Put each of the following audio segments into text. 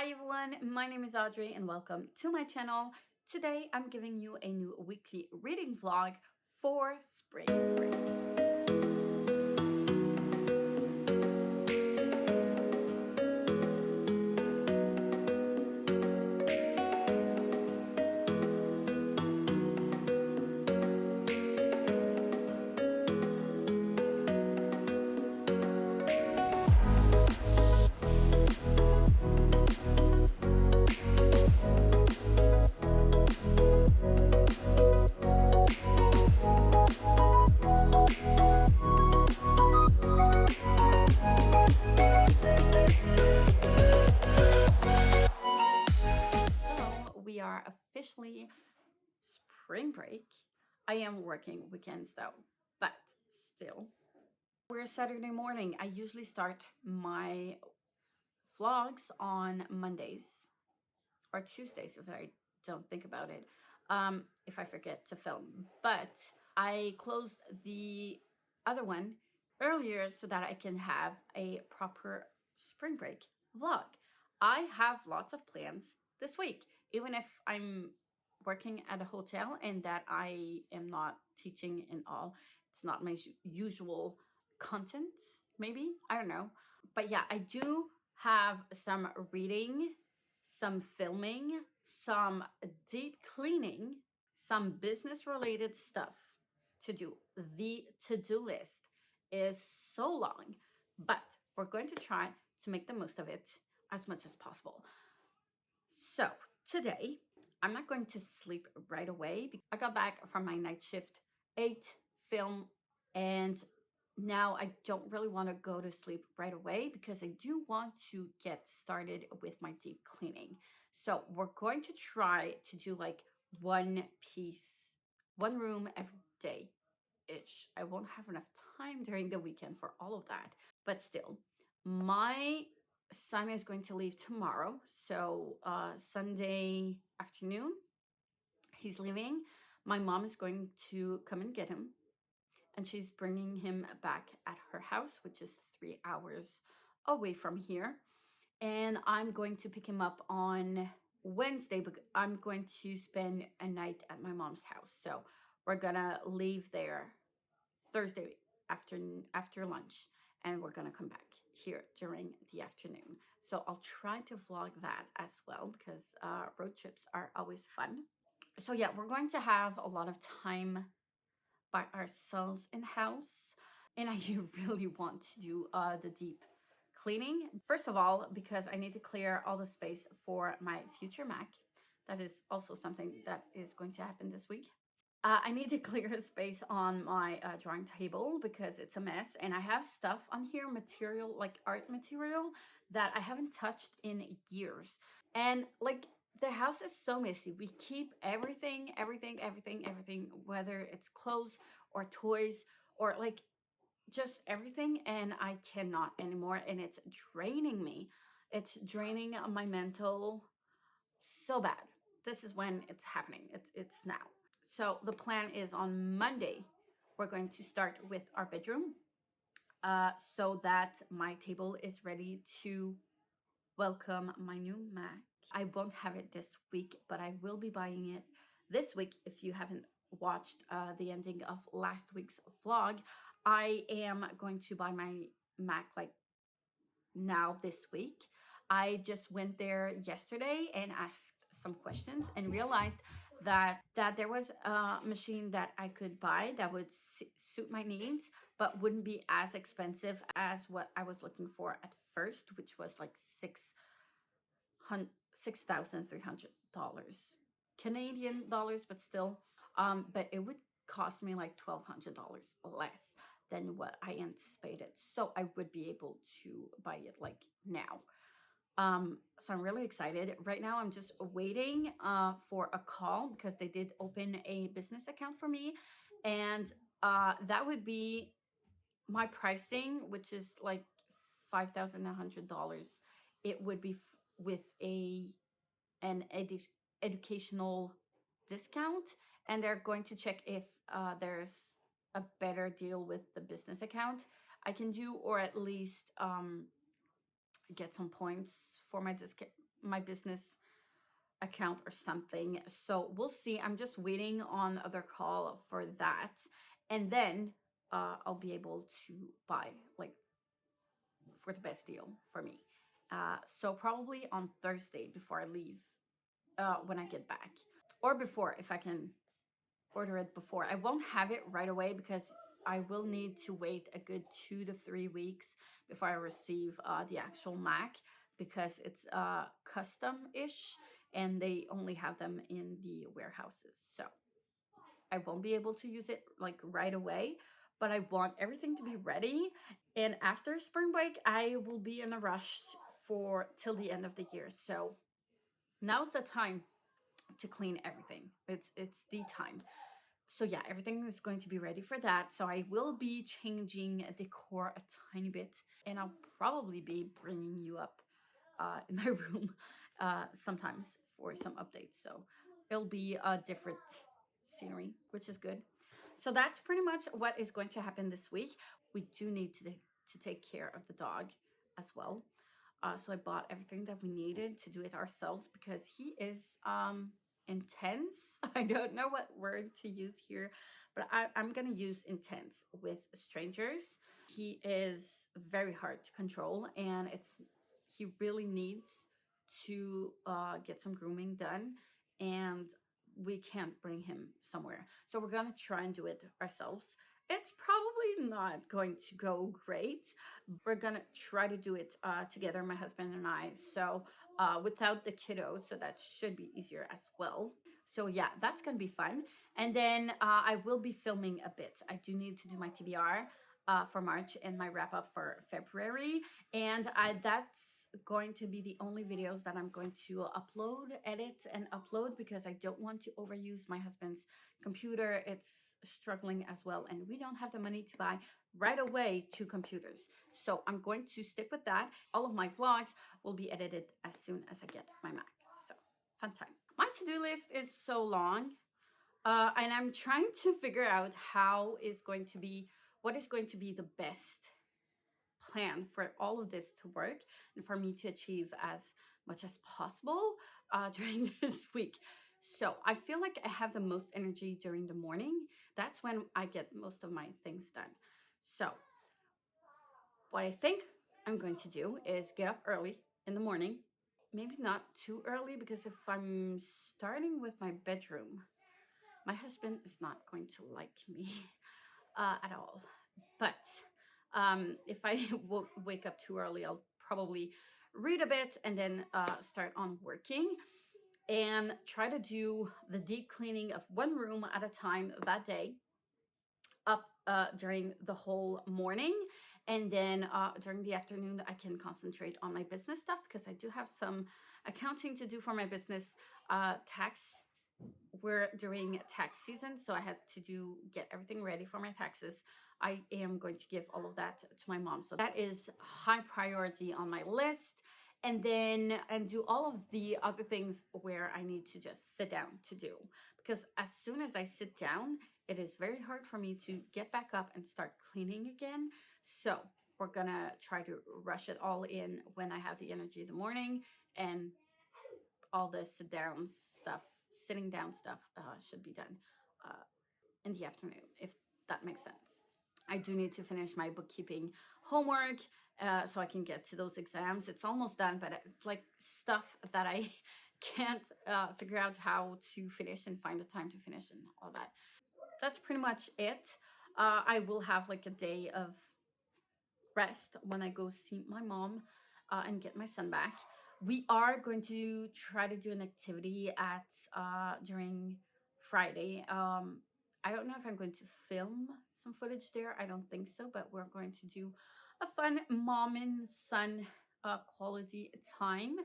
Hi everyone, my name is Audrey and welcome to my channel. Today I'm giving you a new weekly reading vlog for spring break. We are officially spring break. I am working weekends though, but still. We're Saturday morning. I usually start my vlogs on Mondays or Tuesdays if I don't think about it, if I forget to film. But I closed the other one earlier so that I can have a proper spring break vlog. I have lots of plans this week, even if I'm working at a hotel and that I am not teaching and all. It's not my usual content, maybe. I don't know. But yeah, I do have some reading, some filming, some deep cleaning, some business related stuff to do. The to-do list is so long, but we're going to try to make the most of it as much as possible. So today, I'm not going to sleep right away. I got back from my night shift, ate, film, and now I don't really want to go to sleep right away because I do want to get started with my deep cleaning. So we're going to try to do like one piece, one room every day ish. I won't have enough time during the weekend for all of that, but still, my son is going to leave tomorrow. So Sunday afternoon, he's leaving. My mom is going to come and get him, and she's bringing him back at her house, which is 3 hours away from here. And I'm going to pick him up on Wednesday, but I'm going to spend a night at my mom's house. So we're gonna leave there Thursday after lunch, and we're gonna come back here during the afternoon. So I'll try to vlog that as well because road trips are always fun. So yeah, we're going to have a lot of time by ourselves in house, and I really want to do the deep cleaning. First of all, because I need to clear all the space for my future Mac. That is also something that is going to happen this week. I need to clear a space on my drawing table because it's a mess, and I have stuff on here, material like art material that I haven't touched in years. And like the house is so messy. We keep everything, whether it's clothes or toys or like just everything, and I cannot anymore, and it's draining me. It's draining my mental so bad. This is when it's happening. It's now. So the plan is on Monday, we're going to start with our bedroom so that my table is ready to welcome my new Mac. I won't have it this week, but I will be buying it this week. If you haven't watched the ending of last week's vlog, I am going to buy my Mac like now this week. I just went there yesterday and asked some questions and realized that there was a machine that I could buy that would suit my needs but wouldn't be as expensive as what I was looking for at first, which was like $6,300 Canadian dollars, but still, but it would cost me like $1,200 less than what I anticipated. So I would be able to buy it like now. So I'm really excited. Right now, I'm just waiting for a call because they did open a business account for me, and that would be my pricing, which is like $5,100. It would be with an educational discount, and they're going to check if there's a better deal with the business account I can do, or at least get some points for my business account or something. So we'll see. I'm just waiting on other call for that, and then I'll be able to buy like for the best deal for me. So probably on Thursday before I leave, when I get back, or before if I can order it before. I won't have it right away because I will need to wait a good 2 to 3 weeks before I receive the actual Mac, because it's custom-ish and they only have them in the warehouses. So I won't be able to use it like right away, but I want everything to be ready. And after spring break, I will be in a rush for till the end of the year. So now's the time to clean everything. It's the time. So yeah, everything is going to be ready for that. So I will be changing decor a tiny bit, and I'll probably be bringing you up in my room sometimes for some updates. So it'll be a different scenery, which is good. So that's pretty much what is going to happen this week. We do need to take care of the dog as well. So I bought everything that we needed to do it ourselves because he is intense. I don't know what word to use here, but I'm going to use intense with strangers. He is very hard to control, and he really needs to get some grooming done, and we can't bring him somewhere. So we're going to try and do it ourselves. It's probably not going to go great. We're going to try to do it together, my husband and I. So without the kiddos, so that should be easier as well. So yeah, that's going to be fun. And then I will be filming a bit. I do need to do my TBR for March and my wrap up for February. And that's going to be the only videos that I'm going to upload, edit, and upload, because I don't want to overuse my husband's computer. It's struggling as well, and we don't have the money to buy right away 2 computers. So I'm going to stick with that. All of my vlogs will be edited as soon as I get my Mac. So fun time. My to-do list is so long, and I'm trying to figure out what is going to be the best plan for all of this to work and for me to achieve as much as possible during this week. So I feel like I have the most energy during the morning. That's when I get most of my things done. So what I think I'm going to do is get up early in the morning. Maybe not too early, because if I'm starting with my bedroom, my husband is not going to like me at all. But if I wake up too early, I'll probably read a bit and then start on working and try to do the deep cleaning of one room at a time that day, up during the whole morning. And then during the afternoon, I can concentrate on my business stuff, because I do have some accounting to do for my business. Tax, we're during tax season, so I had to get everything ready for my taxes. I am going to give all of that to my mom, so that is high priority on my list. And then do all of the other things where I need to just sit down to do, because as soon as I sit down, it is very hard for me to get back up and start cleaning again. So we're gonna try to rush it all in when I have the energy in the morning, and all the sitting down stuff should be done in the afternoon, if that makes sense. I do need to finish my bookkeeping homework so I can get to those exams. It's almost done, but it's like stuff that I can't figure out how to finish and find the time to finish and all that. That's pretty much it. I will have like a day of rest when I go see my mom and get my son back. We are going to try to do an activity at during Friday. I don't know if I'm going to film some footage there. I don't think so, but we're going to do a fun mom and son quality time.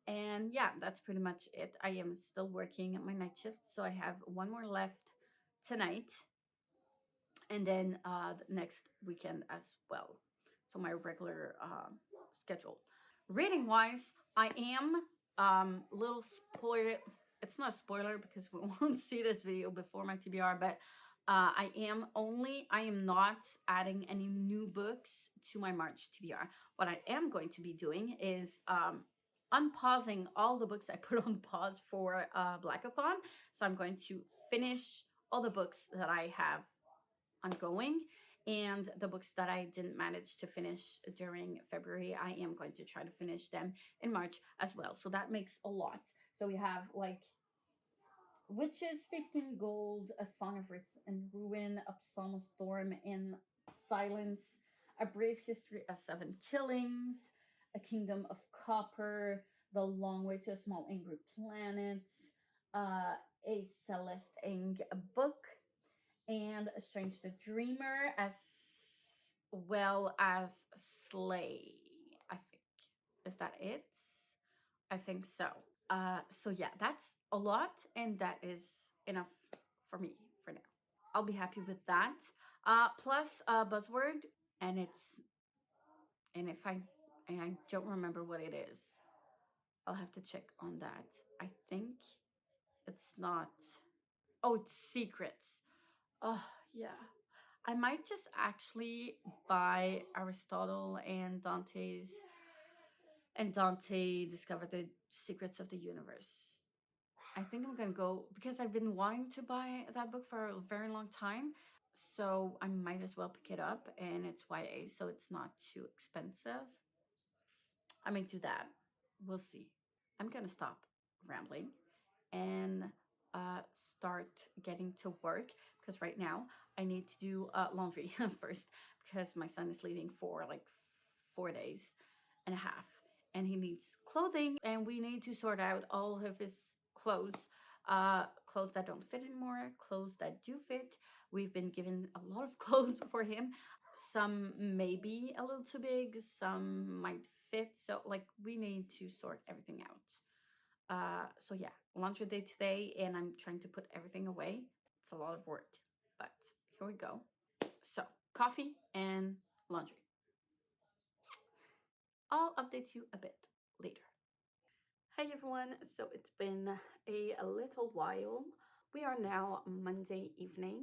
And yeah, that's pretty much it. I am still working at my night shift, so I have one more left tonight, and then next weekend as well. So my regular schedule. Reading wise, I am little spoiler. It's not a spoiler because we won't see this video before my TBR, but I am not adding any new books to my March TBR. What I am going to be doing is unpausing all the books I put on pause for Blackathon. So I'm going to finish all the books that I have ongoing, and the books that I didn't manage to finish during February, I am going to try to finish them in March as well. So that makes a lot. So we have like Witches Steeped in Gold, A Song of Wraith and Ruin, A Psalm of Storm and Silence, A Brave History of Seven Killings, A Kingdom of Copper, The Long Way to a Small Angry Planet, A Celeste Eng book, and A Strange the Dreamer, as well as Slay, I think. Is that it? I think so. So yeah, that's a lot, and that is enough for me for now. I'll be happy with that. Plus a buzzword, and I don't remember what it is, I'll have to check on that. I think it's not. Oh, it's secrets. Oh yeah. I might just actually buy Aristotle and Dante discovered the secrets of the universe. I think I'm gonna go because I've been wanting to buy that book for a very long time. So I might as well pick it up, and it's YA, so it's not too expensive. I may do that. We'll see. I'm gonna stop rambling and start getting to work, because right now I need to do laundry first, because my son is leaving for like 4 days and a half, and he needs clothing, and we need to sort out all of his clothes. Clothes that don't fit anymore, clothes that do fit. We've been given a lot of clothes for him. Some may be a little too big, some might fit. So like we need to sort everything out. So yeah, laundry day today, and I'm trying to put everything away. It's a lot of work, but here we go. So coffee and laundry. I'll update you a bit later. Hey everyone, so it's been a little while. We are now Monday evening.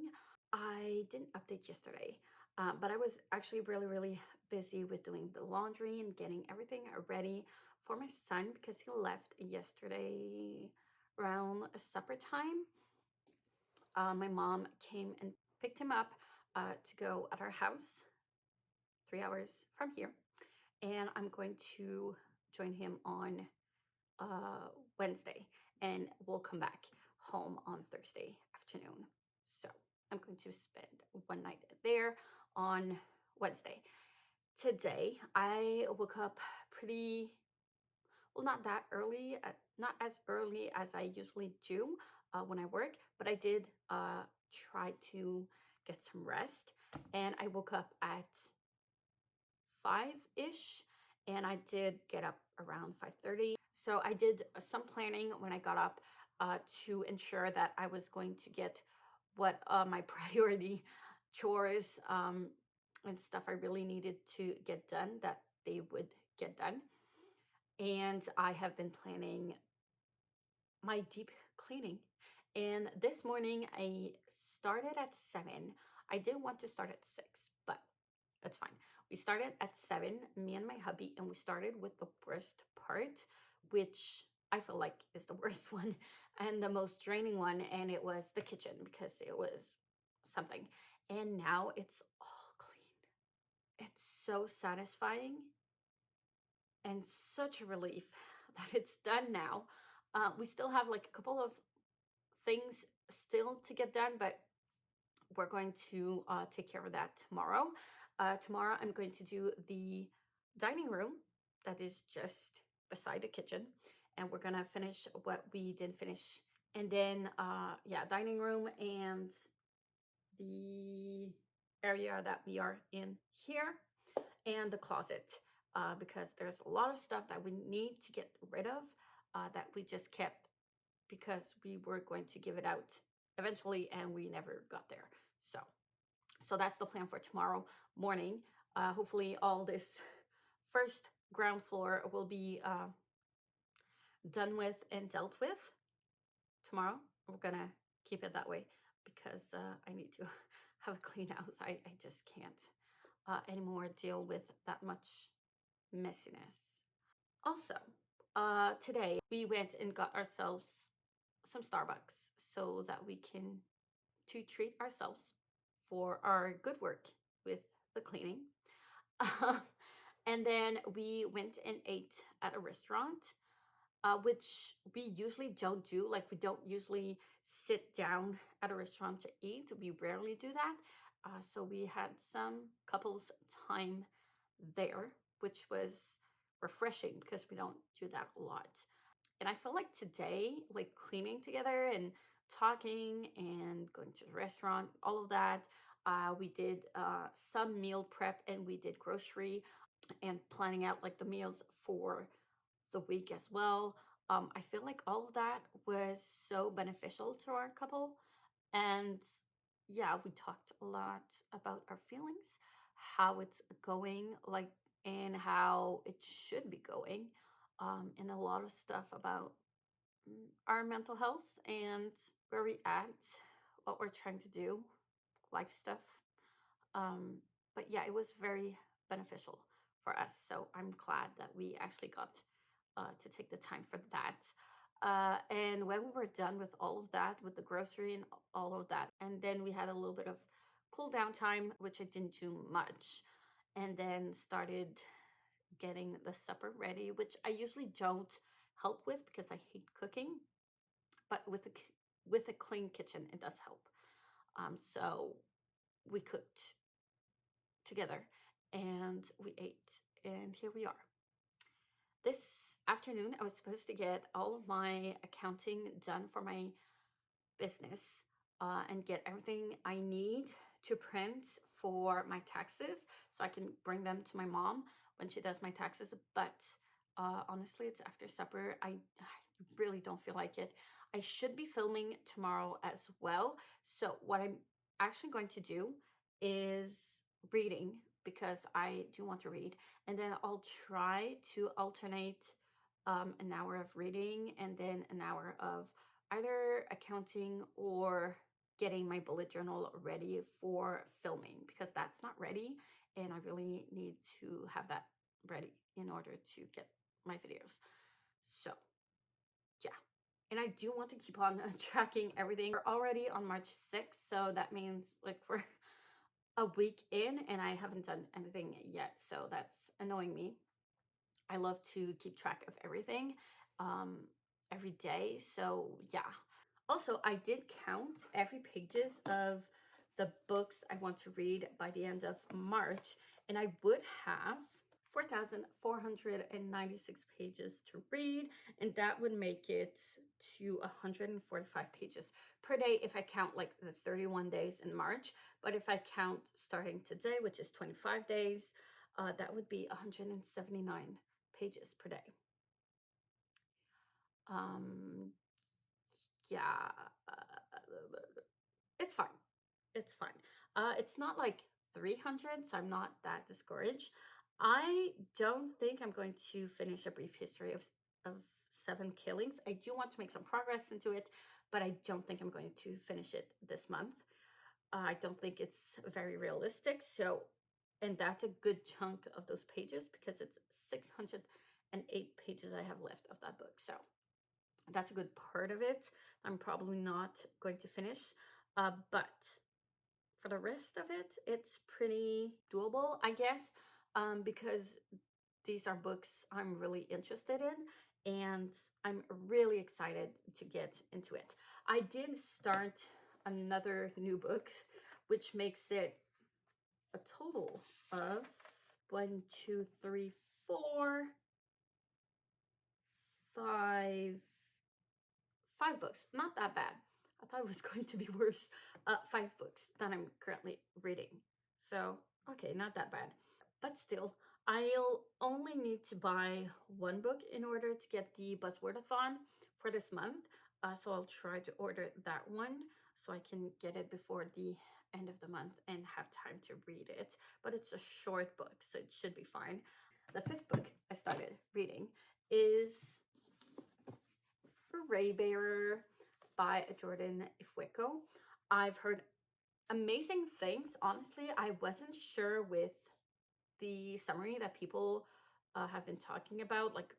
I didn't update yesterday, but I was actually really busy with doing the laundry and getting everything ready for my son, because he left yesterday around supper time. My mom came and picked him up to go at our house 3 hours from here, and I'm going to join him on Wednesday, and we'll come back home on Thursday afternoon. So I'm going to spend one night there on Wednesday. Today I woke up pretty well, not that early, not as early as I usually do when I work, but I did try to get some rest, and I woke up at 5-ish, and I did get up around 5:30. So I did some planning when I got up to ensure that I was going to get what my priority chores and stuff I really needed to get done, that they would get done. And I have been planning my deep cleaning. And this morning I started at 7. I did want to start at 6, but that's fine. We started at 7, me and my hubby, and we started with the worst part, which I feel like is the worst one and the most draining one, and it was the kitchen, because it was something. And now it's all clean. It's so satisfying and such a relief that it's done now. We still have like a couple of things still to get done, but we're going to take care of that tomorrow. Tomorrow I'm going to do the dining room that is just beside the kitchen, and we're gonna finish what we didn't finish. And then yeah, dining room and the area that we are in here, and the closet, because there's a lot of stuff that we need to get rid of that we just kept because we were going to give it out eventually, and we never got there. So that's the plan for tomorrow morning. Hopefully all this first ground floor will be done with and dealt with tomorrow. We're gonna keep it that way, because I need to have a clean house. I just can't anymore deal with that much messiness. Also, Today we went and got ourselves some Starbucks so that we can to treat ourselves for our good work with the cleaning. And then we went and ate at a restaurant, which we usually don't do. Like, we don't usually sit down at a restaurant to eat. We rarely do that. So we had some couples time there, which was refreshing because we don't do that a lot. And I feel like today, like cleaning together and talking and going to the restaurant, all of that, we did some meal prep and we did grocery and planning out like the meals for the week as well. I feel like all of that was so beneficial to our couple. And yeah, we talked a lot about our feelings, how it's going, like, and how it should be going, and a lot of stuff about our mental health and where we at, what we're trying to do, life stuff. Um, but yeah, it was very beneficial for us. So I'm glad that we actually got to take the time for that. And when we were done with all of that, with the grocery and all of that, and then we had a little bit of cool down time, which I didn't do much, and then started getting the supper ready, which I usually don't help with because I hate cooking, but with a clean kitchen, it does help. So we cooked together and we ate, and here we are. This afternoon, I was supposed to get all of my accounting done for my business and get everything I need to print for my taxes so I can bring them to my mom when she does my taxes. But honestly, it's after supper. I really don't feel like it. I should be filming tomorrow as well. So, what I'm actually going to do is reading because I do want to read. And then I'll try to alternate an hour of reading and then an hour of either accounting or getting my bullet journal ready for filming because that's not ready. And I really need to have that ready in order to get my videos. So, yeah. And I do want to keep on tracking everything. We're already on March 6th, so that means like we're a week in and I haven't done anything yet. So that's annoying me. I love to keep track of everything every day. So yeah. Also, I did count every pages of the books I want to read by the end of March, and I would have 4,496 pages to read, and that would make it to 145 pages per day if I count like the 31 days in March. But if I count starting today, which is 25 days, that would be 179 pages per day. Um, yeah, it's fine. It's fine. It's not like 300, so I'm not that discouraged. I don't think I'm going to finish A Brief History of Seven Killings. I do want to make some progress into it, but I don't think I'm going to finish it this month. I don't think it's very realistic. So, and that's a good chunk of those pages because it's 608 pages I have left of that book. So that's a good part of it. I'm probably not going to finish, but for the rest of it, it's pretty doable, I guess, because these are books I'm really interested in and I'm really excited to get into it. I did start another new book, which makes it a total of one, two, three, four, five books. Not that bad. I thought it was going to be worse. 5 books that I'm currently reading. So, okay, not that bad. But still, I'll only need to buy one book in order to get the Buzzwordathon for this month. So I'll try to order that one so I can get it before the end of the month and have time to read it. But it's a short book, so it should be fine. The 5th book I started reading is Raybearer by Jordan Ifueko. I've heard amazing things. Honestly, I wasn't sure with the summary that people have been talking about, like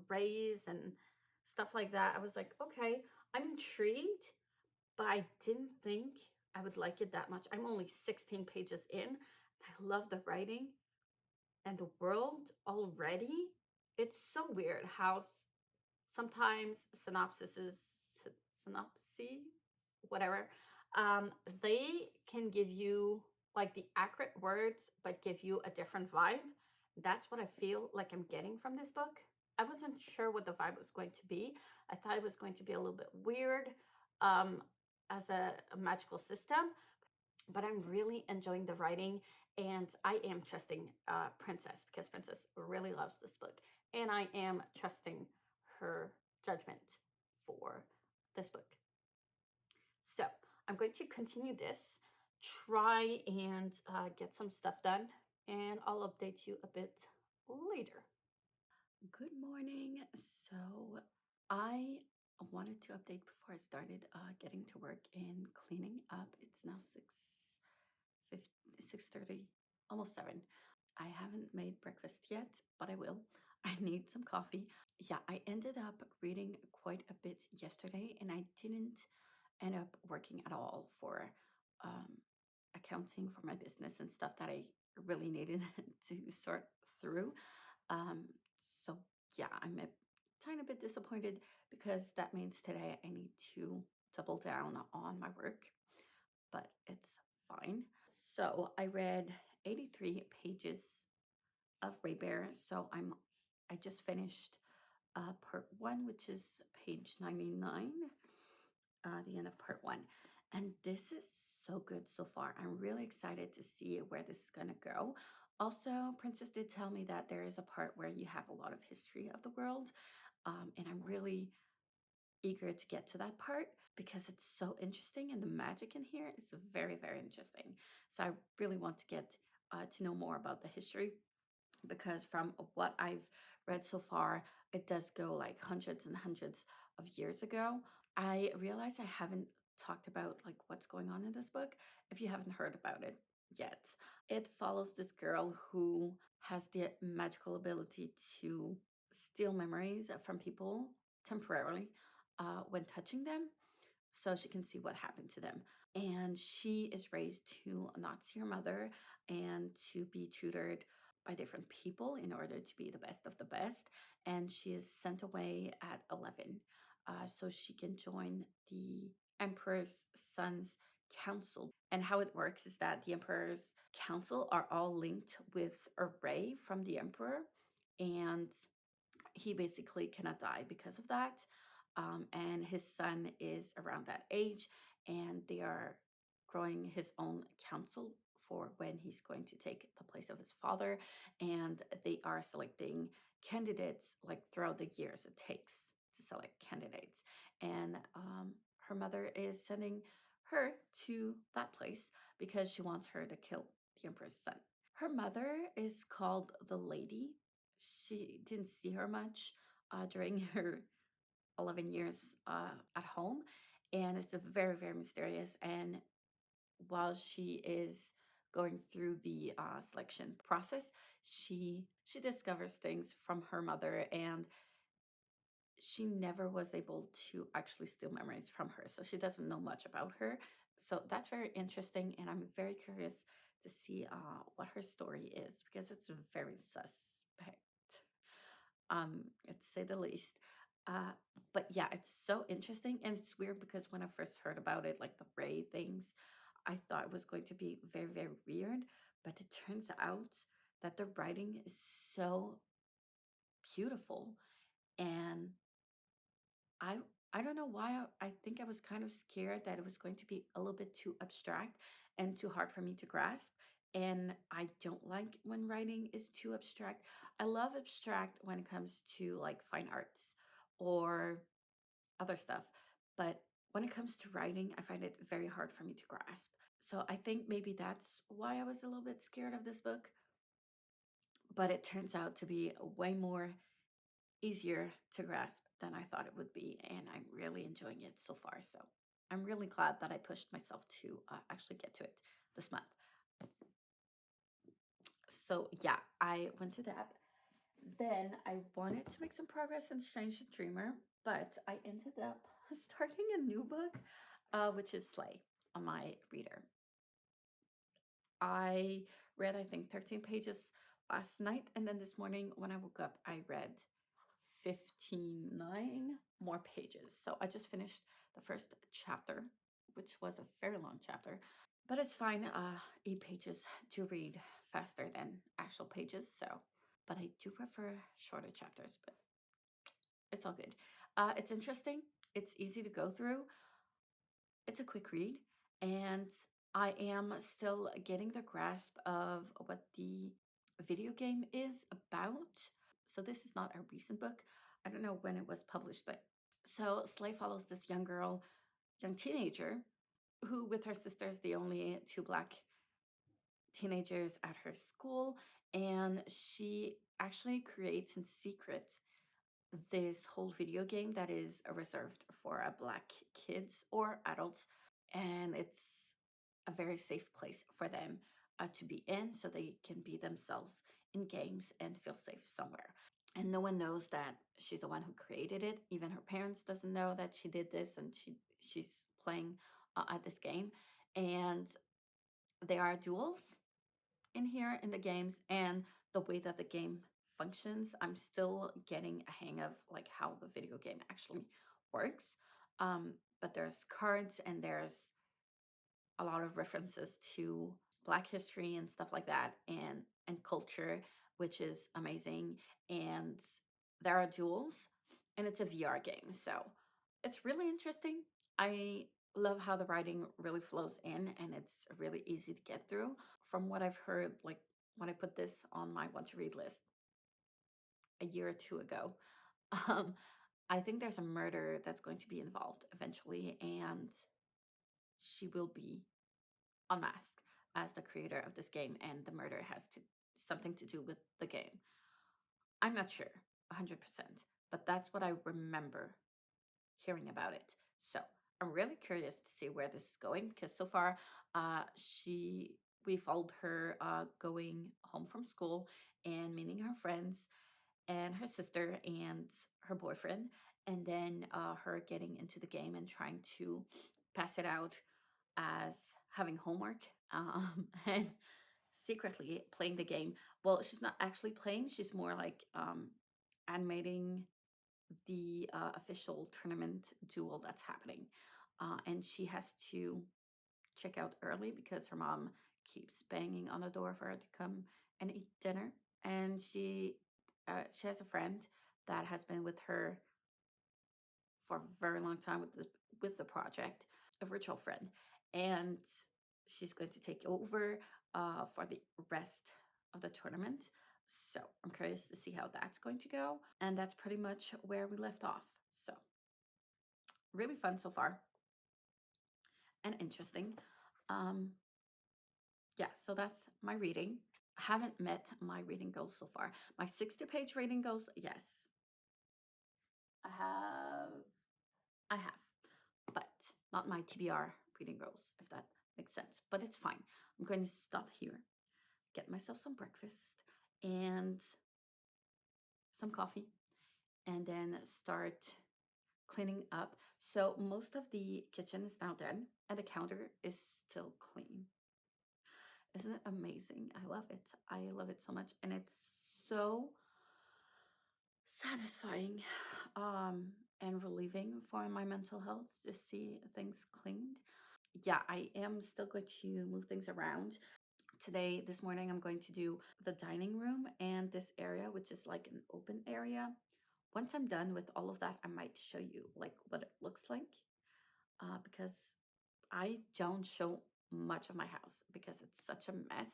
rays and stuff like that. I was like, okay, I'm intrigued, but I didn't think I would like it that much. I'm only 16 pages in. I love the writing and the world already. It's so weird how sometimes synopses, whatever, they can give you like the accurate words, but give you a different vibe. That's what I feel like I'm getting from this book. I wasn't sure what the vibe was going to be. I thought it was going to be a little bit weird, um, as a magical system, but I'm really enjoying the writing, and I am trusting Princess, because Princess really loves this book, and I am trusting her judgment for this book. So I'm going to continue this, try and get some stuff done, and I'll update you a bit later. Good morning. So I wanted to update before I started getting to work and cleaning up. It's now 6:30, almost 7. I haven't made breakfast yet, but I will. I need some coffee. Yeah, I ended up reading quite a bit yesterday, and I didn't end up working at all for um, accounting for my business and stuff that I really needed to sort through. Um, so yeah, I'm a tiny bit disappointed, because that means today I need to double down on my work, but it's fine. So I read 83 pages of Ray Bear. So I just finished part 1, which is page 99, the end of part 1. And this is so good so far. I'm really excited to see where this is going to go. Also, Princess did tell me that there is a part where you have a lot of history of the world. And I'm really eager to get to that part, because it's so interesting, and the magic in here is very, very interesting. So I really want to get to know more about the history, because from what I've read so far, it does go like hundreds and hundreds of years ago. I realize I haven't talked about like what's going on in this book, if you haven't heard about it yet. It follows this girl who has the magical ability to steal memories from people temporarily when touching them, so she can see what happened to them. And she is raised to not see her mother and to be tutored by different people in order to be the best of the best. And she is sent away at 11, so she can join the Emperor's son's council. And how it works is that the Emperor's council are all linked with a ray from the Emperor, and he basically cannot die because of that. And his son is around that age, and they are growing his own council for when he's going to take the place of his father. And they are selecting candidates like throughout the years it takes to select candidates. And her mother is sending her to that place because she wants her to kill the emperor's son. Her mother is called the Lady. She didn't see her much during her 11 years at home, and it's a very, very mysterious. And while she is going through the selection process, she discovers things from her mother, and she never was able to actually steal memories from her, so she doesn't know much about her. So that's very interesting, and I'm very curious to see what her story is, because it's very suspect, to say the least. Uh, but yeah, it's so interesting, and it's weird because when I first heard about it, like the Ray things, I thought it was going to be very, very weird. But it turns out that the writing is so beautiful, and I I don't know why. I think I was kind of scared that it was going to be a little bit too abstract and too hard for me to grasp. And I don't like when writing is too abstract. I love abstract when it comes to like fine arts or other stuff. But when it comes to writing, I find it very hard for me to grasp. So I think maybe that's why I was a little bit scared of this book. But it turns out to be way more easier to grasp than I thought it would be, and I'm really enjoying it so far. So I'm really glad that I pushed myself to actually get to it this month. So yeah, I went to that. Then I wanted to make some progress in Strange the Dreamer, but I ended up starting a new book, which is Slay on my reader. I read, I think, 13 pages last night, and then this morning when I woke up, I read 59 more pages. So I just finished the first chapter, which was a very long chapter, but it's fine. 8 pages to read faster than actual pages, so. But I do prefer shorter chapters, but it's all good. It's interesting. It's easy to go through. It's a quick read, and I am still getting the grasp of what the video game is about. So this is not a recent book. I don't know when it was published, but so Slay follows this young girl, young teenager, who with her sisters, the only two Black teenagers at her school, and she actually creates in secret this whole video game that is reserved for Black kids or adults, and it's a very safe place for them to be in, so they can be themselves in games and feel safe somewhere. And no one knows that she's the one who created it. Even her parents doesn't know that she did this, and she's playing at this game. And there are duels in here in the games, and the way that the game functions, I'm still getting a hang of like how the video game actually works. But there's cards and there's a lot of references to Black history and stuff like that, and culture, which is amazing. And there are duels, and it's a VR game, so it's really interesting. I love how the writing really flows in, and it's really easy to get through. From what I've heard, like when I put this on my want to read list a year or two ago, um, I think there's a murder that's going to be involved eventually, and she will be unmasked as the creator of this game, and the murder has something to do with the game. I'm not sure 100%, but that's what I remember hearing about it. So I'm really curious to see where this is going, because so far we followed her going home from school and meeting her friends and her sister and her boyfriend, and then her getting into the game and trying to pass it out as having homework, and secretly playing the game. Well, she's not actually playing, she's more like animating the official tournament duel that's happening. And she has to check out early because her mom keeps banging on the door for her to come and eat dinner. And she has a friend that has been with her for a very long time with the project, a virtual friend, and she's going to take over for the rest of the tournament. So I'm curious to see how that's going to go, and that's pretty much where we left off. So really fun so far and interesting. Um, yeah, so that's my reading. I haven't met my reading goals so far. My 60-page reading goals, yes, I have. I have, but not my TBR reading goals, if that makes sense. But it's fine. I'm going to stop here, get myself some breakfast and some coffee, and then start cleaning up. So most of the kitchen is now done, and the counter is still clean. Isn't it amazing? I love it. I love it so much, and it's so satisfying and relieving for my mental health to see things cleaned. Yeah, I am still going to move things around. Today, this morning, I'm going to do the dining room and this area, which is like an open area. Once I'm done with all of that, I might show you like what it looks like, because I don't show much of my house because it's such a mess,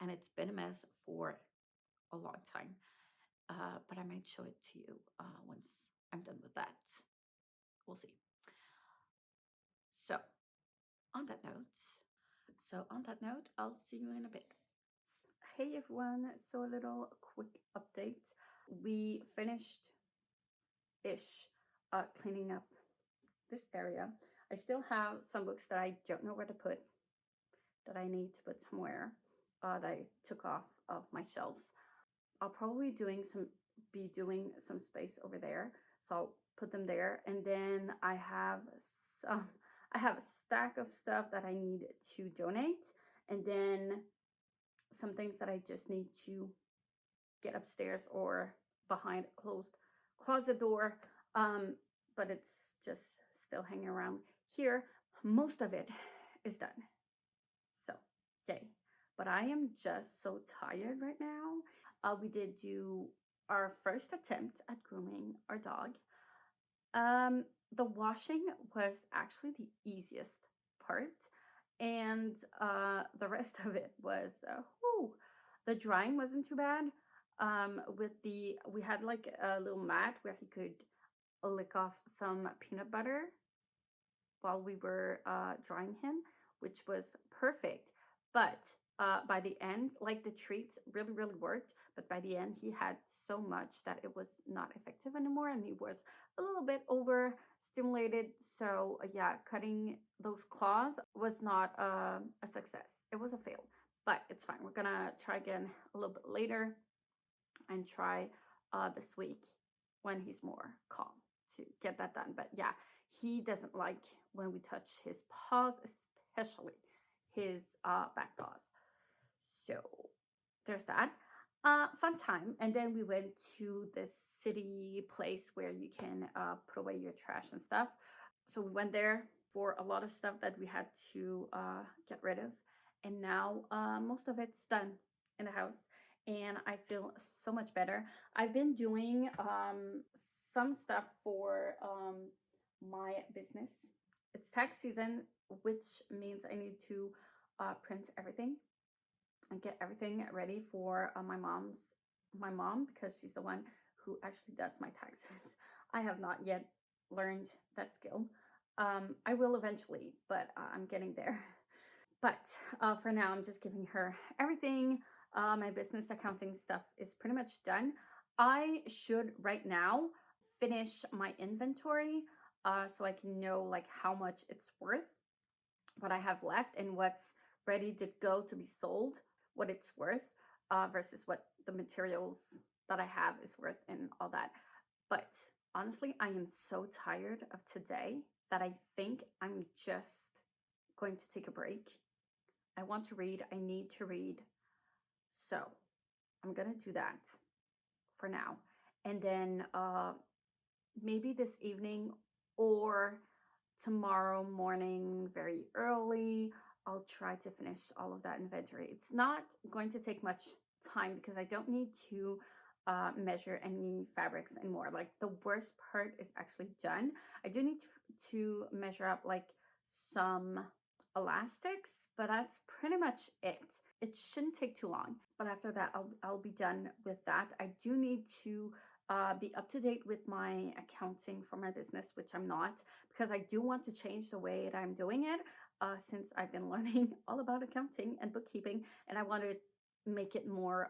and it's been a mess for a long time. But I might show it to you once I'm done with that. We'll see. So on that note, I'll see you in a bit. Hey everyone, so a little quick update. We finished ish cleaning up this area. I still have some books that I don't know where to put, that I need to put somewhere, that I took off of my shelves. I'll probably be doing some space over there. So I'll put them there. And then some I have a stack of stuff that I need to donate, and then some things that I just need to get upstairs or behind a closed closet door. Um, but it's just still hanging around here. Most of it is done. So, yay. But I am just so tired right now. We did do our first attempt at grooming our dog. The washing was actually the easiest part, and the rest of it was, whew, the drying wasn't too bad. We had like a little mat where he could lick off some peanut butter while we were drying him, which was perfect. But by the end, like the treats really, really worked. But by the end, he had so much that it was not effective anymore, and he was a little bit overstimulated. So yeah, cutting those claws was not a success. It was a fail, but it's fine. We're gonna try again a little bit later and try this week when he's more calm to get that done. But yeah, he doesn't like when we touch his paws, especially his back paws. So there's that. Fun time. And then we went to this city place where you can put away your trash and stuff. So we went there for a lot of stuff that we had to get rid of. And now most of it's done in the house. And I feel so much better. I've been doing some stuff for my business. It's tax season, which means I need to print everything and get everything ready for my mom, because she's the one who actually does my taxes. I have not yet learned that skill. I will eventually, but I'm getting there. But for now, I'm just giving her everything. My business accounting stuff is pretty much done. I should right now finish my inventory so I can know like how much it's worth, what I have left, and what's ready to go to be sold, what it's worth versus what the materials that I have is worth and all that. But honestly, I am so tired of today that I think I'm just going to take a break. I want to read. I need to read. So I'm going to do that for now. And then maybe this evening or tomorrow morning, very early, I'll try to finish all of that inventory. It's not going to take much time because I don't need to measure any fabrics anymore. Like the worst part is actually done. I do need to measure up like some elastics, but that's pretty much it. It shouldn't take too long. But after that, I'll be done with that. I do need to be up to date with my accounting for my business, which I'm not, because I do want to change the way that I'm doing it since I've been learning all about accounting and bookkeeping, and I want to make it more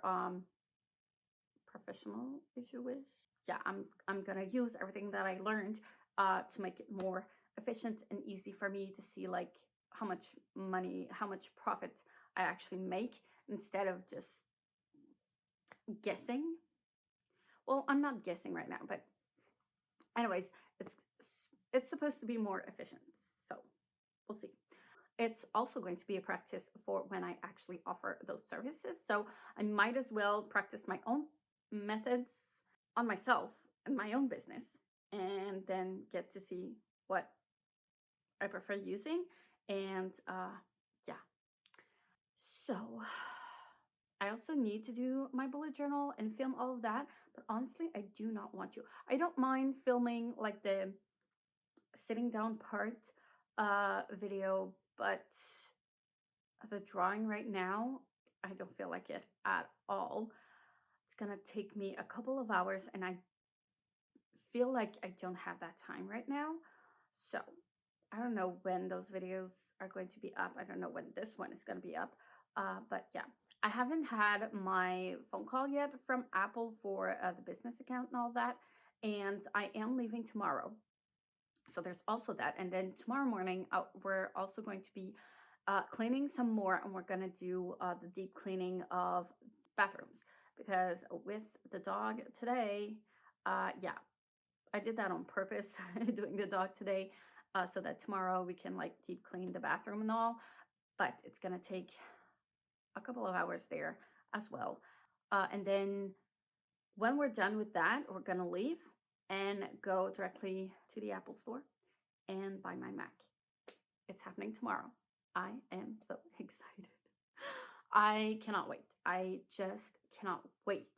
professional, if you wish. Yeah, I'm gonna use everything that I learned to make it more efficient and easy for me to see like how much money, how much profit I actually make instead of just guessing. Well, I'm not guessing right now, but anyways, it's it's supposed to be more efficient. So we'll see. It's also going to be a practice for when I actually offer those services. So I might as well practice my own methods on myself and my own business, and then get to see what I prefer using. And yeah. So I also need to do my bullet journal and film all of that. But honestly, I do not want to. I don't mind filming like the sitting down part video, but the drawing right now, I don't feel like it at all. It's gonna take me a couple of hours, and I feel like I don't have that time right now. So I don't know when those videos are going to be up. I don't know when this one is going to be up. But yeah, I haven't had my phone call yet from Apple for the business account and all that. And I am leaving tomorrow. So there's also that. And then tomorrow morning, we're also going to be cleaning some more, and we're going to do the deep cleaning of bathrooms. because with the dog today, yeah, I did that on purpose, doing the dog today, so that tomorrow we can like deep clean the bathroom and all. But it's gonna take a couple of hours there as well. And then when we're done with that, we're gonna leave and go directly to the Apple store and buy my Mac. It's happening tomorrow. I am so excited. I cannot wait. I just cannot wait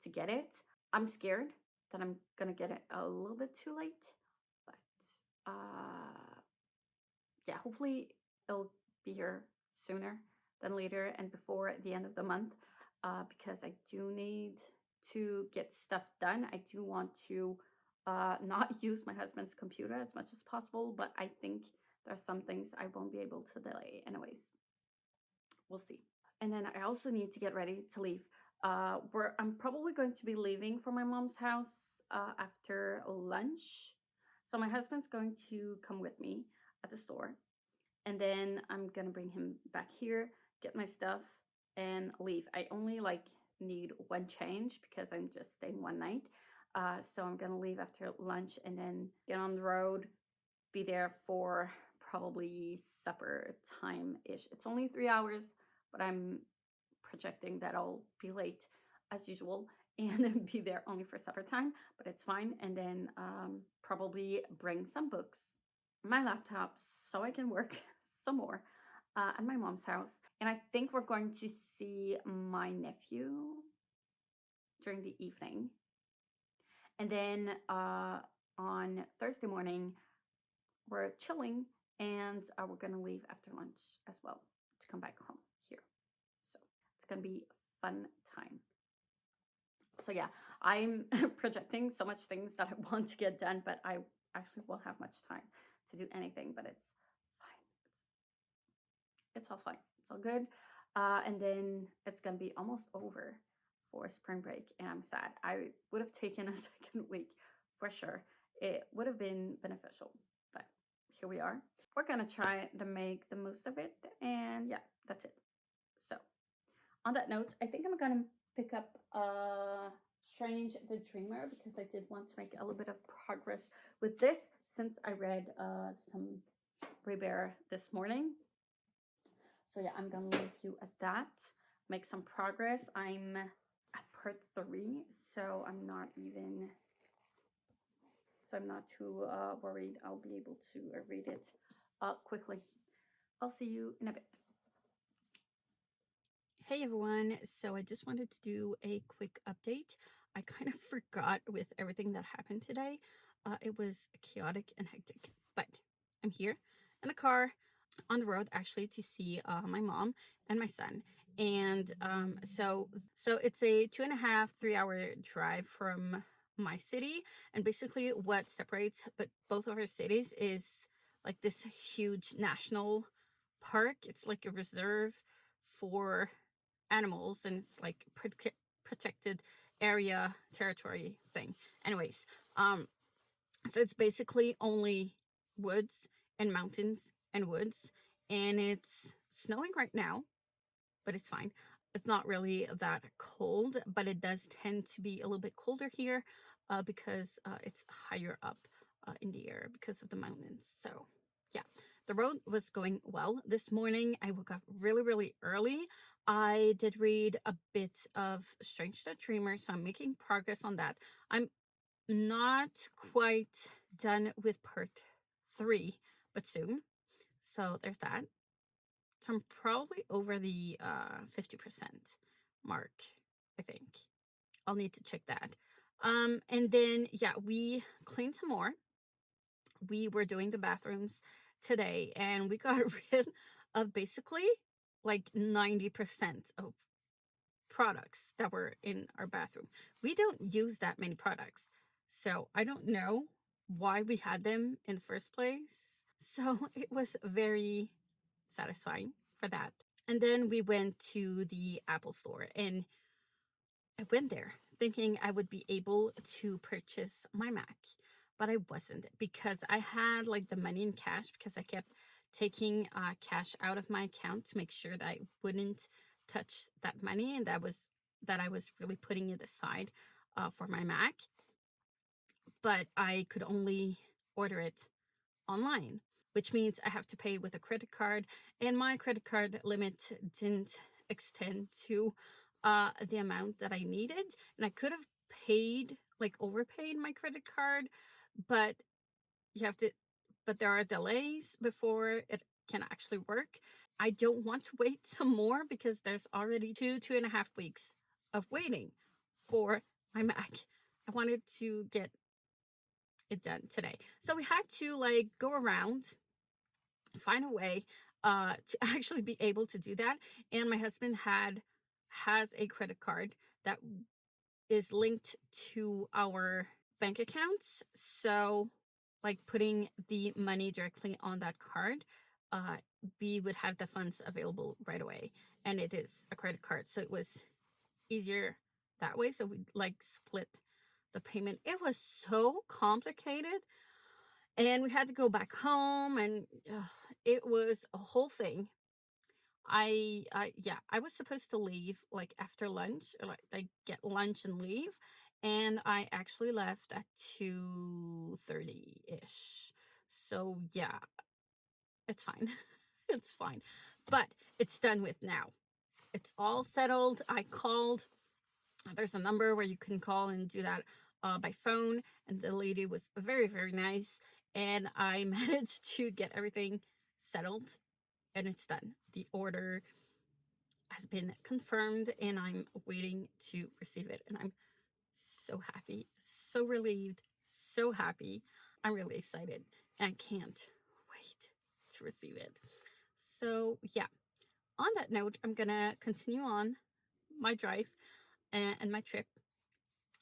to get it. I'm scared that I'm gonna get it a little bit too late, but yeah, hopefully it'll be here sooner than later and before the end of the month, because I do need to get stuff done. I do want to not use my husband's computer as much as possible, but I think there are some things I won't be able to delay anyways. We'll see. And then I also need to get ready to leave. Where I'm probably going to be leaving for my mom's house after lunch. So my husband's going to come with me at the store, and then I'm gonna bring him back here, get my stuff, and leave. I only like need one change because I'm just staying one night. So I'm gonna leave after lunch and then get on the road, be there for probably supper time ish. It's only 3 hours, but I'm projecting that I'll be late as usual and be there only for supper time, but it's fine. And then probably bring some books, my laptop, so I can work some more at my mom's house. And I think we're going to see my nephew during the evening. And then on Thursday morning, we're chilling, and we're going to leave after lunch as well to come back home here. So it's going to be a fun time. So yeah, I'm projecting so much things that I want to get done, but I actually won't have much time to do anything, but it's fine. It's all fine. It's all good. And then it's going to be almost over for spring break, and I'm sad. I would have taken a second week for sure. It would have been beneficial, but here we are. We're going to try to make the most of it, and yeah, that's it. So on that note, I think I'm going to pick up Strange the Dreamer because I did want to make a little bit of progress with this since I read some Rebare this morning. So yeah, I'm gonna leave you at that. Make some progress. I'm at part 3, so I'm not too worried. I'll be able to read it quickly. I'll see you in a bit. Hey everyone, so I just wanted to do a quick update. I kind of forgot with everything that happened today. It was chaotic and hectic, but I'm here in the car on the road actually to see my mom and my son. And so it's a 2.5-3 hour drive from my city, and basically what separates both of our cities is like this huge national park. It's like a reserve for animals, and it's like protected area territory thing. Anyways, so it's basically only woods and mountains and woods, and it's snowing right now, but it's fine. It's not really that cold, but it does tend to be a little bit colder here because it's higher up in the air because of the mountains. So yeah, the road was going well. This morning I woke up really early. I did read a bit of Strange the Dreamer, so I'm making progress on that. I'm not quite done with part 3, but soon. So there's that. So I'm probably over the 50% mark, I think. I'll need to check that. And then yeah, we cleaned some more. We were doing the bathrooms today, and we got rid of basically like 90% of products that were in our bathroom. We don't use that many products, so I don't know why we had them in the first place. So it was very satisfying for that. And then we went to the Apple store, and I went there thinking I would be able to purchase my Mac, but I wasn't, because I had like the money in cash because I kept taking cash out of my account to make sure that I wouldn't touch that money, and that was that I was really putting it aside for my Mac, but I could only order it online, which means I have to pay with a credit card, and my credit card limit didn't extend to the amount that I needed. And I could have paid, like overpaid my credit card, but you have to, but there are delays before it can actually work. I don't want to wait some more because there's already 2.5 weeks of waiting for my Mac. I wanted to get it done today. So we had to like go around, find a way to actually be able to do that. And my husband has a credit card that is linked to our bank accounts. So like putting the money directly on that card, we would have the funds available right away. And it is a credit card, so it was easier that way. So we like split the payment. It was so complicated, and we had to go back home, and it was a whole thing. I was supposed to leave like after lunch, like get lunch and leave, and I actually left at 2:30 ish. So yeah, it's fine. It's fine, but it's done with now. It's all settled. I called. There's a number where you can call and do that by phone, and the lady was very, very nice, and I managed to get everything settled, and it's done. The order has been confirmed, and I'm waiting to receive it, and I'm so happy, so relieved, so happy. I'm really excited, and I can't wait to receive it. So yeah, on that note, I'm gonna continue on my drive and my trip.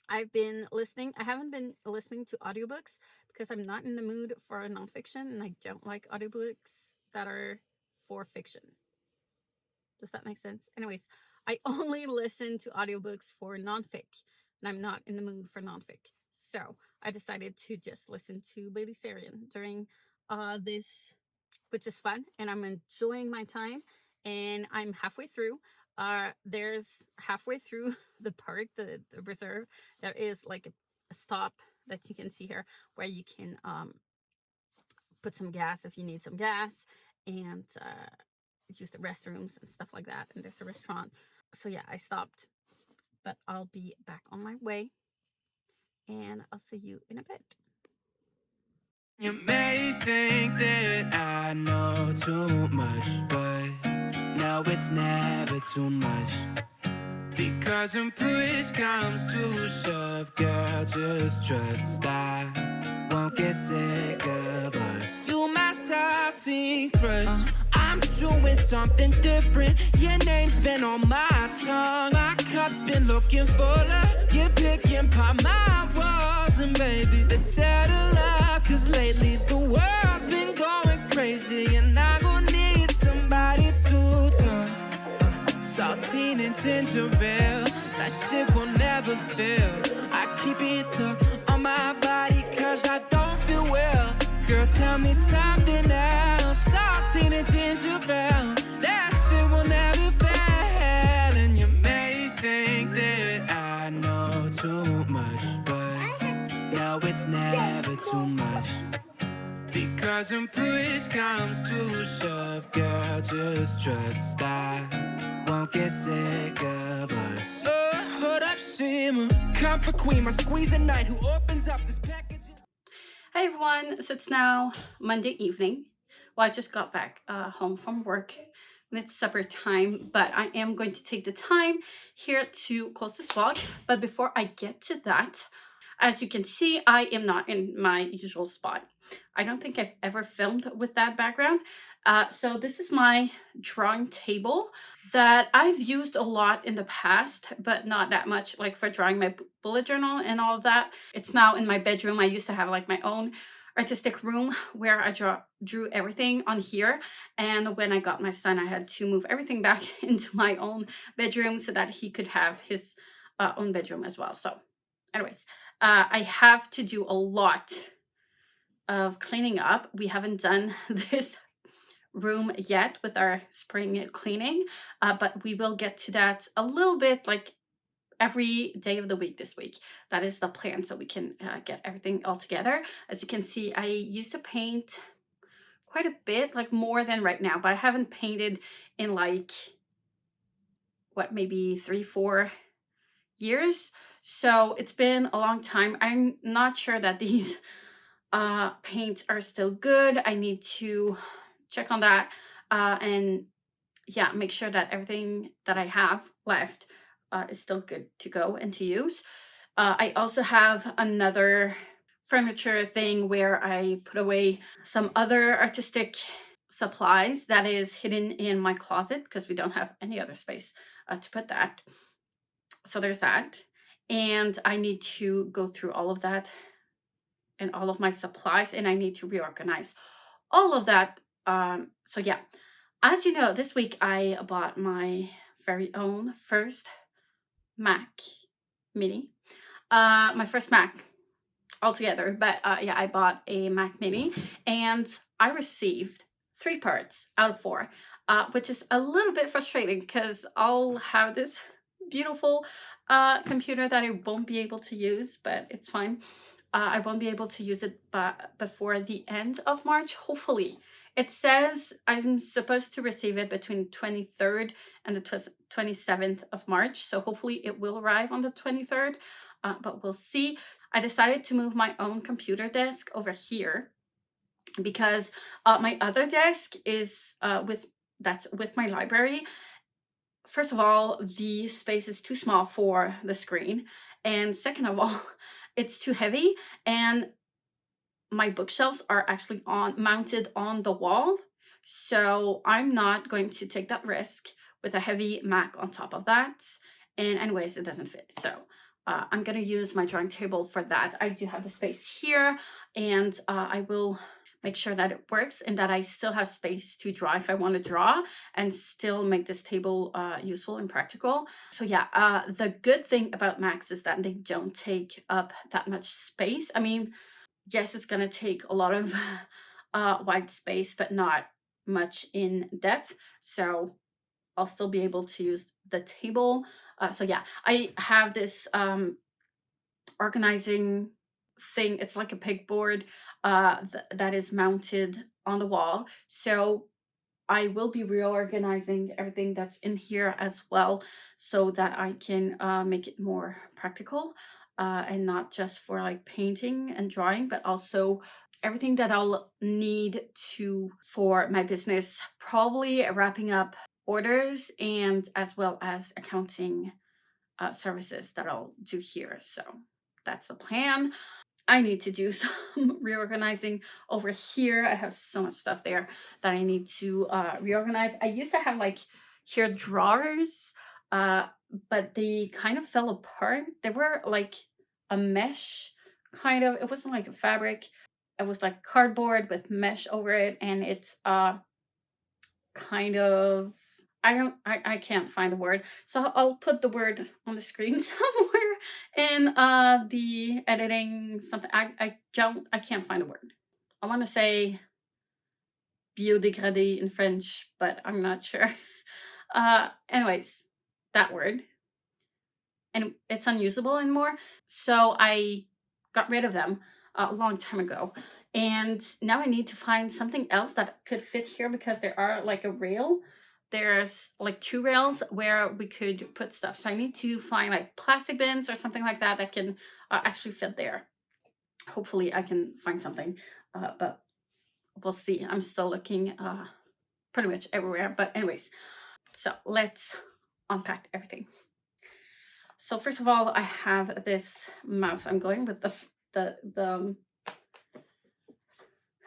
I haven't been listening to audiobooks because I'm not in the mood for a nonfiction, and I don't like audiobooks that are for fiction. Does that make sense? Anyways, I only listen to audiobooks for nonfic, and I'm not in the mood for nonfic. So I decided to just listen to Bailey Sarian during this, which is fun, and I'm enjoying my time, and I'm halfway through. There's halfway through the park, the reserve, there is like a stop that you can see here where you can put some gas if you need some gas, and use the restrooms and stuff like that. And there's a restaurant. So yeah, I stopped, but I'll be back on my way, and I'll see you in a bit. You may think that I know too much, but no, it's never too much. Because when push comes to shove, girl, just trust I won't get sick of us. You my salty crush. I'm doing something different. Your name's been on my tongue. My cup's been looking fuller. You're picking apart my walls, and baby, let's settle up. Cause lately the world's been going crazy, and I'm gonna need somebody to talk. Saltine and ginger ale, that shit will never fail. I keep it tucked on my body cause I don't feel well. Girl, tell me something else. Saltine and ginger ale, that shit will never fail. And you may think that I know too much, but no, it's never too much. Because when push comes to shove, girl, just trust I won't get sick of us. Hold up, simmer. Comfort queen, my squeeze at night. Who opens up this package? Hi everyone. So it's now Monday evening. Well, I just got back home from work, and it's supper time, but I am going to take the time here to close this vlog. But before I get to that, as you can see, I am not in my usual spot. I don't think I've ever filmed with that background. So this is my drawing table that I've used a lot in the past, but not that much, like for drawing my bullet journal and all of that. It's now in my bedroom. I used to have like my own artistic room where I drew everything on here, and when I got my son, I had to move everything back into my own bedroom so that he could have his own bedroom as well. So anyways, I have to do a lot of cleaning up. We haven't done this room yet with our spring cleaning, but we will get to that a little bit like every day of the week this week. That is the plan, so we can get everything all together. As you can see, I used to paint quite a bit, like more than right now, but I haven't painted in like, what, maybe 3-4 years. So it's been a long time. I'm not sure that these paints are still good. I need to check on that and yeah, make sure that everything that I have left is still good to go and to use. I also have another furniture thing where I put away some other artistic supplies that is hidden in my closet because we don't have any other space to put that. So there's that. And I need to go through all of that and all of my supplies, and I need to reorganize all of that. So yeah, as you know, this week I bought my very own first Mac Mini. My first Mac altogether, but yeah, I bought a Mac Mini and I received 3 parts out of 4, which is a little bit frustrating because I'll have this beautiful computer that I won't be able to use, but it's fine. I won't be able to use it before the end of March, hopefully. It says I'm supposed to receive it between 23rd and the 27th of March, so hopefully it will arrive on the 23rd, but we'll see. I decided to move my own computer desk over here because my other desk is with my library. First of all, the space is too small for the screen, and second of all, it's too heavy, and my bookshelves are actually mounted on the wall, so I'm not going to take that risk with a heavy Mac on top of that. And anyways, it doesn't fit, so I'm gonna use my drawing table for that. I do have the space here, and I will make sure that it works and that I still have space to draw if I want to draw and still make this table useful and practical. So yeah, the good thing about Macs is that they don't take up that much space. I mean, yes, it's gonna take a lot of white space, but not much in depth. So I'll still be able to use the table. So yeah, I have this organizing thing. It's like a pegboard that is mounted on the wall. So I will be reorganizing everything that's in here as well so that I can make it more practical and not just for like painting and drawing, but also everything that I'll need to for my business, probably wrapping up orders and as well as accounting services that I'll do here. So that's the plan. I need to do some reorganizing over here. I have so much stuff there that I need to reorganize. I used to have like here drawers, but they kind of fell apart. They were like a mesh kind of, it wasn't like a fabric. It was like cardboard with mesh over it, and it's kind of, I can't find the word, so I'll put the word on the screen somewhere in the editing something. I can't find a word. I want to say biodegradé in French, but I'm not sure. Anyways, that word, and it's unusable anymore, so I got rid of them a long time ago, and now I need to find something else that could fit here because there are like a rail. There's like 2 rails where we could put stuff, so I need to find like plastic bins or something like that that can actually fit there. Hopefully I can find something, but we'll see. I'm still looking pretty much everywhere, but anyways, so let's unpack everything. So first of all, I have this mouse. I'm going with the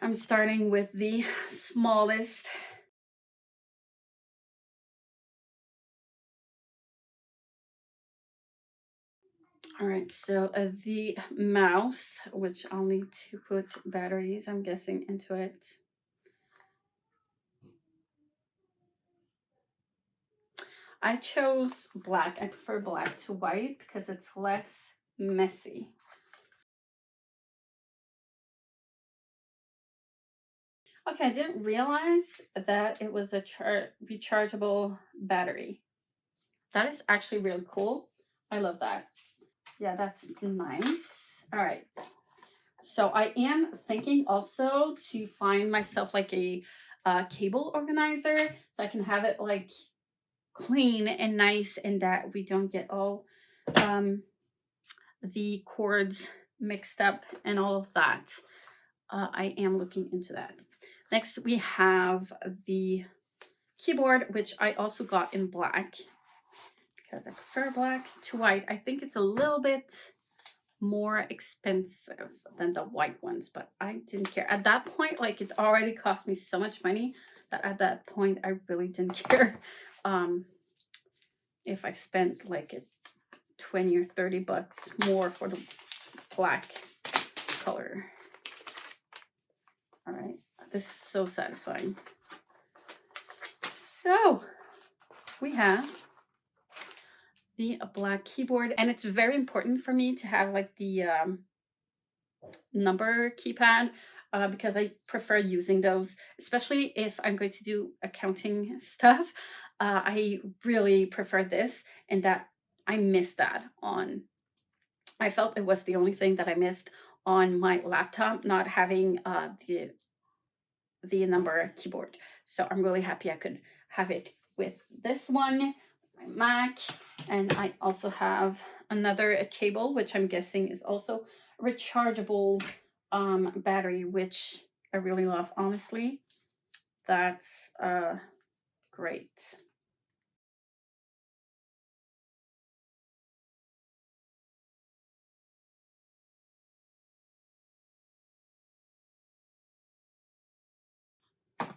I'm starting with the smallest. All right, so the mouse, which I'll need to put batteries, I'm guessing, into it. I chose black. I prefer black to white because it's less messy. Okay, I didn't realize that it was a rechargeable battery. That is actually really cool. I love that. Yeah, that's nice. All right. So I am thinking also to find myself like a cable organizer so I can have it like clean and nice and that we don't get all the cords mixed up and all of that. I am looking into that. Next, we have the keyboard, which I also got in black because I prefer black to white. I think it's a little bit more expensive than the white ones, but I didn't care. At that point, like it already cost me so much money that at that point I really didn't care if I spent like 20 or 30 bucks more for the black color. All right, this is so satisfying. So we have the black keyboard, and it's very important for me to have like the number keypad because I prefer using those, especially if I'm going to do accounting stuff. I really prefer this, and that I missed that on. I felt it was the only thing that I missed on my laptop, not having the number keyboard. So I'm really happy I could have it with this one, my Mac, and I also have another cable, which I'm guessing is also rechargeable battery, which I really love, honestly. That's great.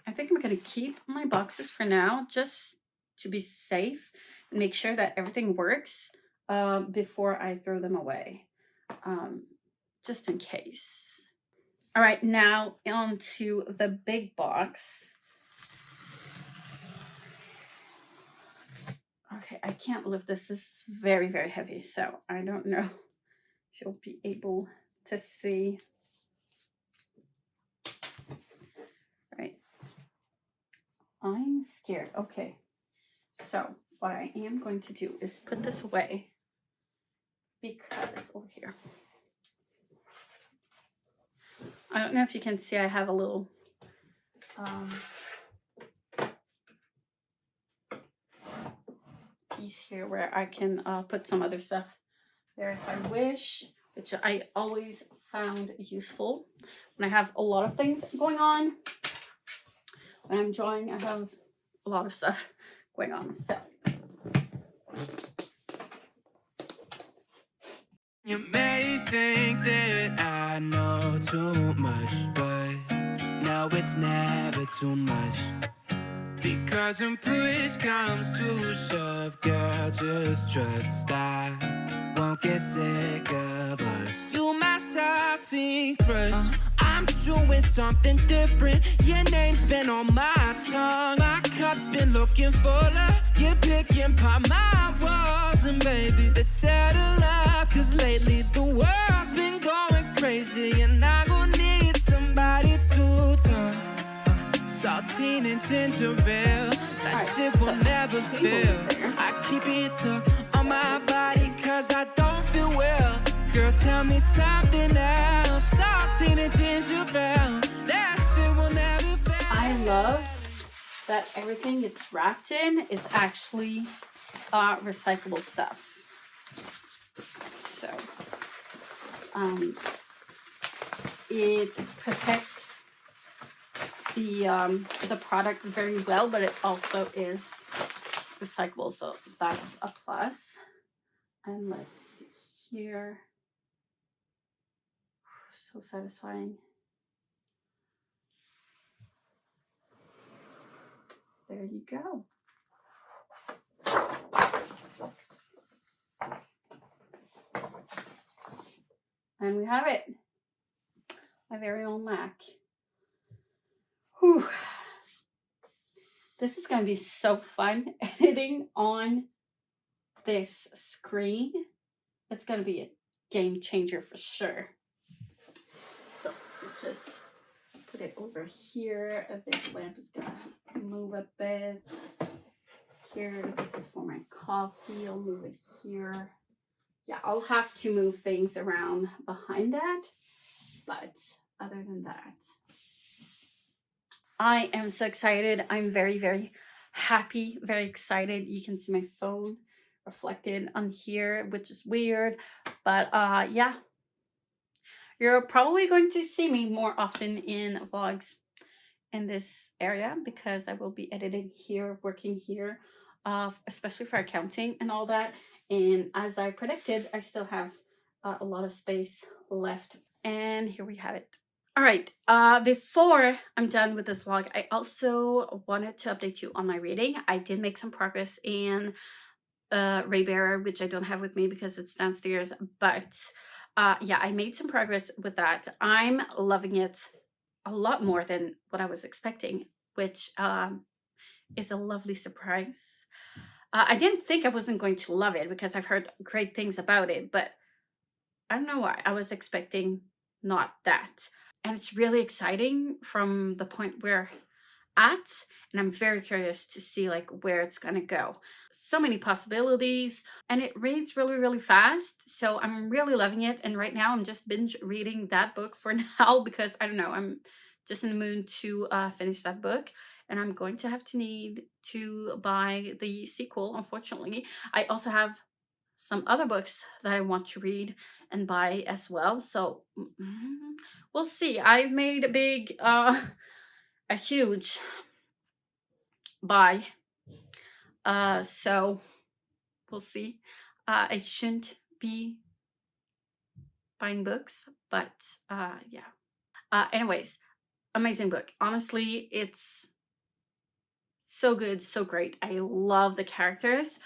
I think I'm gonna keep my boxes for now, just to be safe and make sure that everything works before I throw them away, just in case. All right, now onto the big box. Okay, I can't lift this. This is very, very heavy, so I don't know if you'll be able to see. Right. I'm scared. Okay, so what I am going to do is put this away because over here. I don't know if you can see, I have a little piece here where I can put some other stuff there if I wish, which I always found useful when I have a lot of things going on. When I'm drawing, I have a lot of stuff going on. So You may think that I know too much, but no, it's never too much. Because when push comes to shove, girl, just trust I won't get sick of us. You my salty crush. I'm doing something different. Your name's been on my tongue. My cup's been looking fuller. You're picking apart my walls. And baby, let's settle up. Cause lately the world's been going crazy. And I'm gonna need somebody to talk. Saltine and ginger ale, that shit will never fail. I keep it tucked on my body cause I don't feel well. Girl, tell me something else. Saltine and ginger ale, that shit will never fail. I love that everything it's wrapped in is actually recyclable stuff. So it protects the product very well, but it also is recyclable, so that's a plus. And let's see here. So satisfying. There you go. And we have it. My very own Mac. Whew. This is going to be so fun editing on this screen. It's going to be a game changer for sure. So just put it over here. This lamp is going to move a bit. Here, this is for my coffee. I'll move it here. yeah, I'll have to move things around behind that. But other than that, I am so excited. I'm very, very happy, very excited. You can see my phone reflected on here, which is weird. But yeah, you're probably going to see me more often in vlogs in this area because I will be editing here, working here, especially for accounting and all that. And as I predicted, I still have a lot of space left. And here we have it. All right, before I'm done with this vlog, I also wanted to update you on my reading. I did make some progress in Ray Bearer, which I don't have with me because it's downstairs, but yeah, I made some progress with that. I'm loving it a lot more than what I was expecting, which is a lovely surprise. I didn't think I wasn't going to love it because I've heard great things about it, but I don't know why. I was expecting not that. And it's really exciting from the point we're at, and I'm very curious to see like where it's gonna go. So many possibilities, and it reads really, really fast. So I'm really loving it. And right now I'm just binge reading that book for now because I don't know, I'm just in the mood to finish that book. And I'm going to have to need to buy the sequel, unfortunately. I also have some other books that I want to read and buy as well. So we'll see. I've made a big, a huge buy. So we'll see. I shouldn't be buying books, but yeah. Anyways, amazing book. Honestly, it's so good, so great. I love the characters.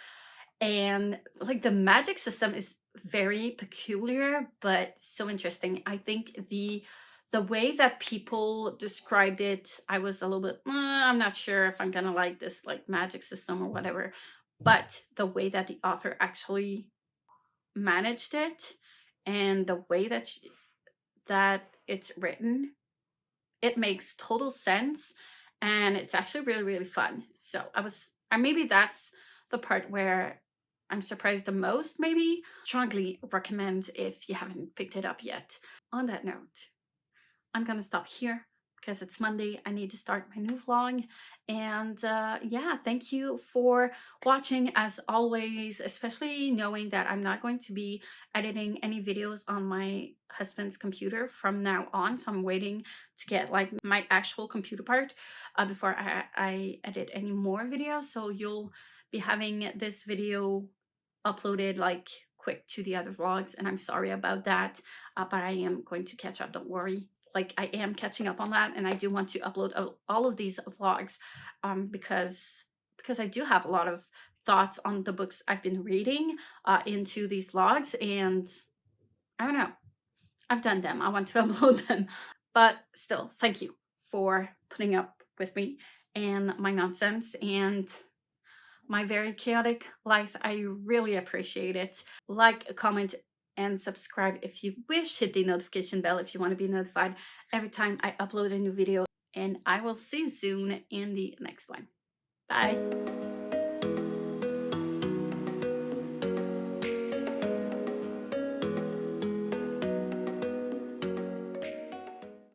And like the magic system is very peculiar but so interesting. I think the way that people described it, I was a little bit I'm not sure if I'm gonna like this like magic system or whatever, but the way that the author actually managed it and the way that that it's written, it makes total sense, and it's actually really, really fun. So maybe that's the part where I'm surprised the most. Maybe strongly recommend if you haven't picked it up yet. On that note, I'm gonna stop here because it's Monday. I need to start my new vlog. And yeah, thank you for watching as always, especially knowing that I'm not going to be editing any videos on my husband's computer from now on. So I'm waiting to get like my actual computer part before I edit any more videos. So you'll be having this video uploaded like quick to the other vlogs, and I'm sorry about that, but I am going to catch up, don't worry. Like I am catching up on that, and I do want to upload all of these vlogs because I do have a lot of thoughts on the books I've been reading into these vlogs, and I don't know, I've done them, I want to upload them. But still, thank you for putting up with me and my nonsense and my very chaotic life. I really appreciate it. Like, comment, and subscribe if you wish. Hit the notification bell if you want to be notified every time I upload a new video. And I will see you soon in the next one. Bye.